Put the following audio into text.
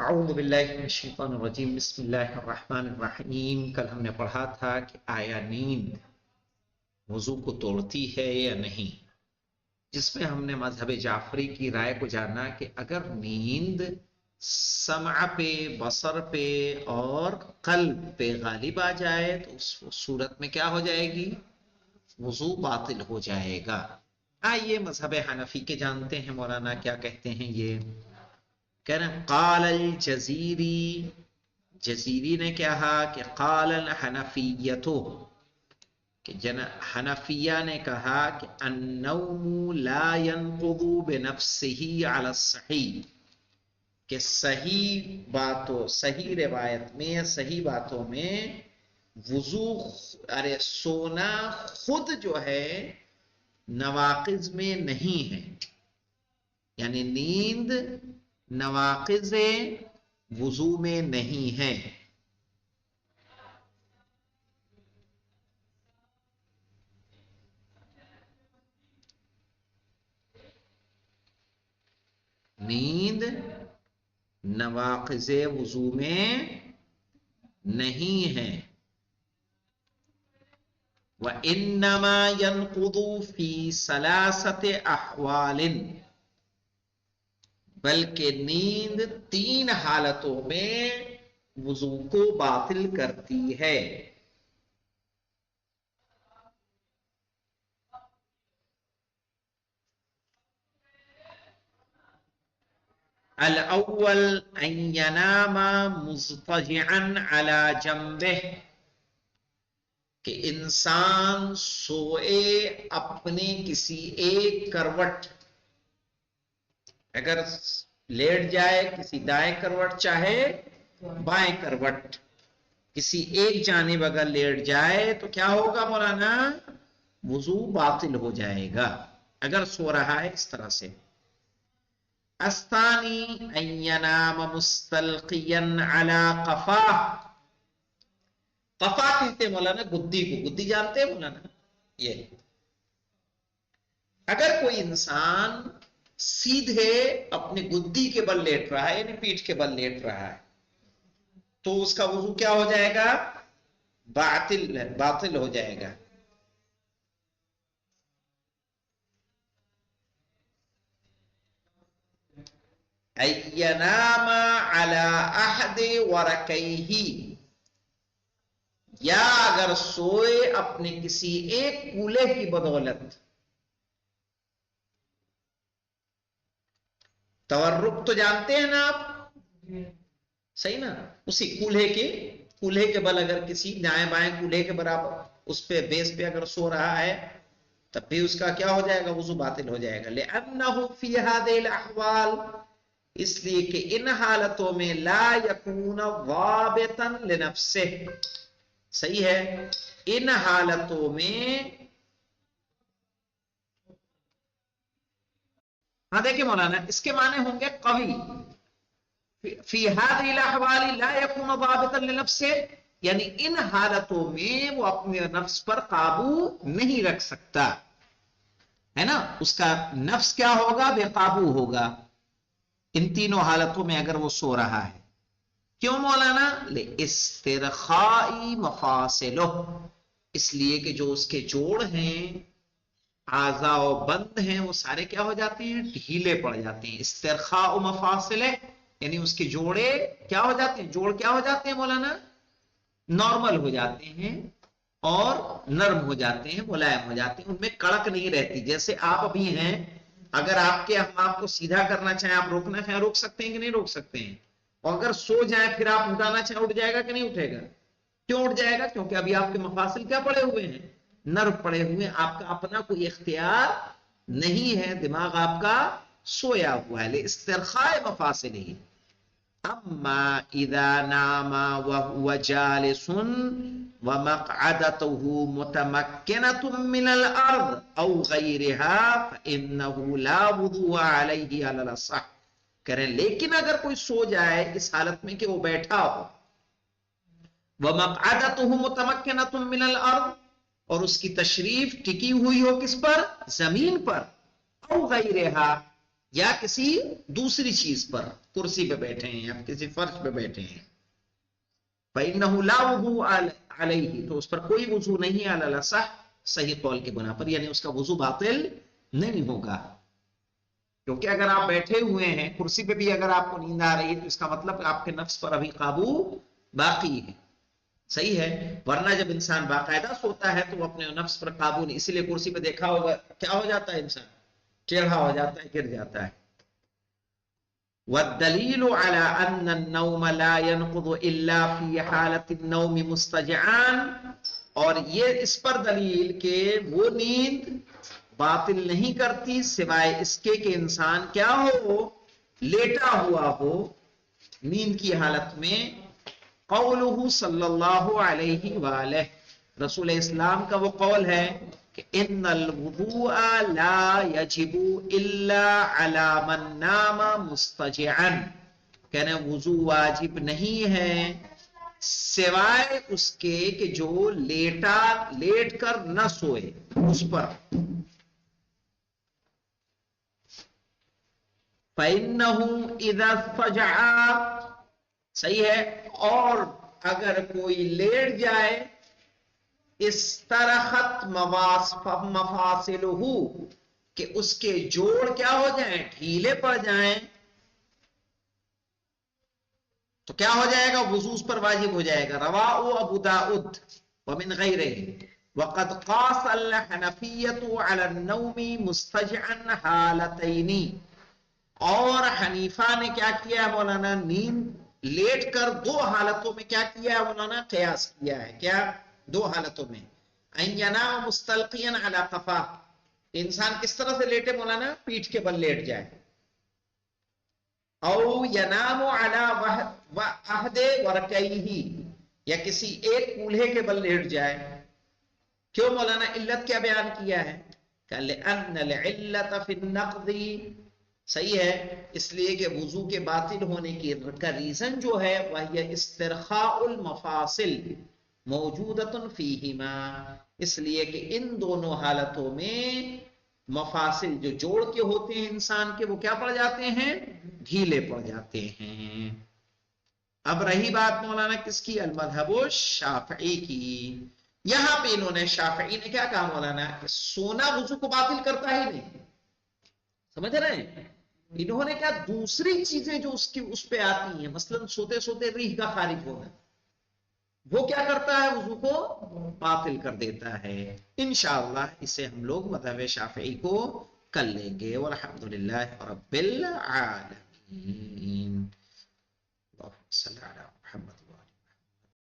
اعوذ باللہ من الشیطان الرجیم بسم اللہ الرحمن الرحیم۔ کل ہم نے پڑھا تھا کہ آیا نیند وضو کو توڑتی ہے یا نہیں، جس میں ہم نے مذہب جعفری کی رائے کو جانا کہ اگر نیند سمع پہ، بصر پہ اور قلب پہ غالب آ جائے تو اس صورت میں کیا ہو جائے گی؟ وضو باطل ہو جائے گا۔ آئیے مذہب حنفی کے جانتے ہیں مولانا کیا کہتے ہیں۔ یہ کہہ رہے ہیں قال الجزیری، جزیری نے کہا کہ قال الحنفیۃ، کہ حنفیہ نے کہا کہ النوم لا ينقض بنفسه على الصحیح، کہ صحیح باتوں، صحیح روایت میں، صحیح باتوں میں وضو، ارے سونا خود جو ہے نواقض میں نہیں ہے، یعنی نیند نواقض وضو میں نہیں ہے۔ نیند نواقض وضو میں نہیں ہے۔ وَإِنَّمَا يَنْقُضُ فِي ثَلَاثَةِ أَحْوَالٍ، بلکہ نیند تین حالتوں میں وضو کو باطل کرتی ہے۔ الاول ان ینام مضطجعا علی جنبہ، کہ انسان سوئے اپنے کسی ایک کروٹ، اگر لیٹ جائے کسی دائیں کروٹ چاہے بائیں کروٹ، کسی ایک جانب اگر لیٹ جائے تو کیا ہوگا مولانا؟ وضو باطل ہو جائے گا اگر سو رہا ہے اس طرح سے۔ الثانی ان ینام مستلقیا علی قفاہ، قفا کہتے ہیں مولانا گدی کو، گدی جانتے ہیں مولانا؟ یہ اگر کوئی انسان سیدھے اپنی گدی کے بل لیٹ رہا ہے، یعنی پیٹھ کے بل لیٹ رہا ہے، تو اس کا وضو کیا ہو جائے گا؟ باطل ہو جائے گا۔ اینام علی احد ورکیہ، یا اگر سوئے اپنے کسی ایک کولے کی بدولت، تورک تو جانتے ہیں نا آپ، صحیح نا؟ اسی کولہے کے بل اگر کسی دائیں بائیں کولہے کے برابر اس پہ بیس پہ اگر سو رہا ہے تب بھی اس کا کیا ہو جائے گا؟ وضو باطل ہو جائے گا۔ لأنه فی هذه الاحوال، اس لیے کہ ان حالتوں میں لا یکون ضابطا لنفسہ، صحیح ہے، ان حالتوں میں، ہاں دیکھیں مولانا اس کے معنی ہوں گے قوی، فی هذه الاحوال لا يكون ضابطا لنفسه، یعنی ان حالتوں میں وہ اپنے نفس پر قابو نہیں رکھ سکتا ہے نا، اس کا نفس کیا ہوگا؟ بے قابو ہوگا ان تینوں حالتوں میں اگر وہ سو رہا ہے۔ کیوں مولانا؟ لاسترخاء مفاصلہ، اس لیے کہ جو اس کے جوڑ ہیں، اعضاء و بند ہیں، وہ سارے کیا ہو جاتے ہیں؟ ڈھیلے پڑ جاتے ہیں۔ استرخاء مفاصلہ یعنی اس کے جوڑے کیا ہو جاتے ہیں؟ جوڑ کیا ہو جاتے ہیں مولانا؟ نارمل ہو جاتے ہیں اور نرم ہو جاتے ہیں، ملائم ہو جاتے ہیں، ان میں کڑک نہیں رہتی۔ جیسے آپ ابھی ہیں، اگر ہم آپ کو سیدھا کرنا چاہیں، آپ روکنا چاہیں، روک سکتے ہیں کہ نہیں روک سکتے ہیں؟ اور اگر سو جائیں پھر آپ اٹھانا چاہیں، اٹھ جائے گا کہ نہیں اٹھے گا؟ کیوں اٹھ جائے گا؟ کیونکہ ابھی آپ کے مفاصل کیا پڑے ہوئے ہیں؟ نرم پڑے ہوئے ہیں، آپ کا اپنا کوئی اختیار نہیں ہے، دماغ آپ کا سویا ہوا ہے۔ استرخاء مفاصل ہی۔ اما اذا نام وهو جالس ومقعدته متمكنة من الارض او غيرها فانه لا وضوء عليه على الاصح، کریں لیکن اگر کوئی سو جائے اس حالت میں کہ وہ بیٹھا ہو، ومقعدته متمكنة من الارض، اور اس کی تشریف ٹکی ہوئی ہو کس پر؟ زمین پر، او غیرہا، یا کسی دوسری چیز پر، کرسی پہ بیٹھے ہیں یا کسی فرش پہ بیٹھے ہیں، فَإِنَّهُ لَا وُضُوءَ عَلَيْهِ، تو اس پر کوئی وضو نہیں، علی الاصح صحیح قول کے بنا پر، یعنی اس کا وضو باطل نہیں ہوگا، کیونکہ اگر آپ بیٹھے ہوئے ہیں کرسی پہ بھی اگر آپ کو نیند آ رہی ہے تو اس کا مطلب آپ کے نفس پر ابھی قابو باقی ہے، صحیح ہے، ورنہ جب انسان باقاعدہ سوتا ہے تو وہ اپنے نفس پر قابو نہیں، اسی لیے کرسی پہ دیکھا ہوگا کیا ہو جاتا ہے انسان، ٹیڑھا ہو جاتا ہے، گر جاتا ہے۔ والدلیل على ان النوم لا ينقض الا في حالة النوم مستجعان، اور یہ اس پر دلیل کہ وہ نیند باطل نہیں کرتی سوائے اس کے کہ انسان کیا ہو، لیٹا ہوا ہو نیند کی حالت میں، قولہ صلی اللہ علیہ وآلہ، رسول اسلام کا وہ قول ہے کہ ان الوضوء لا یجب الا علی من نام مستجعا، کہنے وضو واجب نہیں ہے سوائے اس کے کہ جو لیٹ کر نہ سوئے اس پر، فَإِنَّهُ إِذَا اضْطَجَعَ، صحیح ہے، اور اگر کوئی لیٹ جائے، استرخت مفاصلہ، کہ اس کے جوڑ کیا ہو جائیں، ڈھیلے پڑ جائیں، تو کیا ہو جائے گا، وضو اس پر واجب ہو جائے گا۔ رواہ ابو داؤد ومن غیرہ، وقد قاس الحنفیۃ علی النوم مستجعا حالتین، اور حنیفہ نے کیا کیا ہے مولانا، نیند لیٹ کر دو حالتوں میں کیا کیا ہے مولانا، قیاس کیا ہے، کیا، دو حالتوں میں، ان ینام مستلقیا علی قفا، انسان کس طرح سے لیٹے مولانا، پیٹھ کے بل لیٹ جائے، او ینام علی احد ورکیہ، یا کسی ایک کولہے کے بل لیٹ جائے، کیوں مولانا، علت کیا بیان کیا ہے، کہ لأن العلت فی النقض، صحیح ہے، اس لیے کہ وضو کے باطل ہونے کی کا ریزن جو ہے وہ یہ استرخاء المفاصل موجودۃ فیہما، اس لیے کہ ان دونوں حالتوں میں مفاصل جو جوڑ کے ہوتے ہیں انسان کے، وہ کیا پڑ جاتے ہیں، ڈھیلے پڑ جاتے ہیں۔ اب رہی بات مولانا کس کی، المذہب الشافعی کی، یہاں پہ انہوں نے، شافعی نے کیا کہا مولانا، سونا وضو کو باطل کرتا ہی نہیں، سمجھ رہے ہیں، انہوں نے کہا دوسری چیزیں جو اس پہ آتی ہیں، مثلا سوتے سوتے ریح کا خارج ہونا، وہ کیا کرتا ہے، وضو کو باطل کر دیتا ہے۔ انشاءاللہ اسے ہم لوگ مذہب شافعی کو کر لیں گے، والحمدللہ رب العالمین۔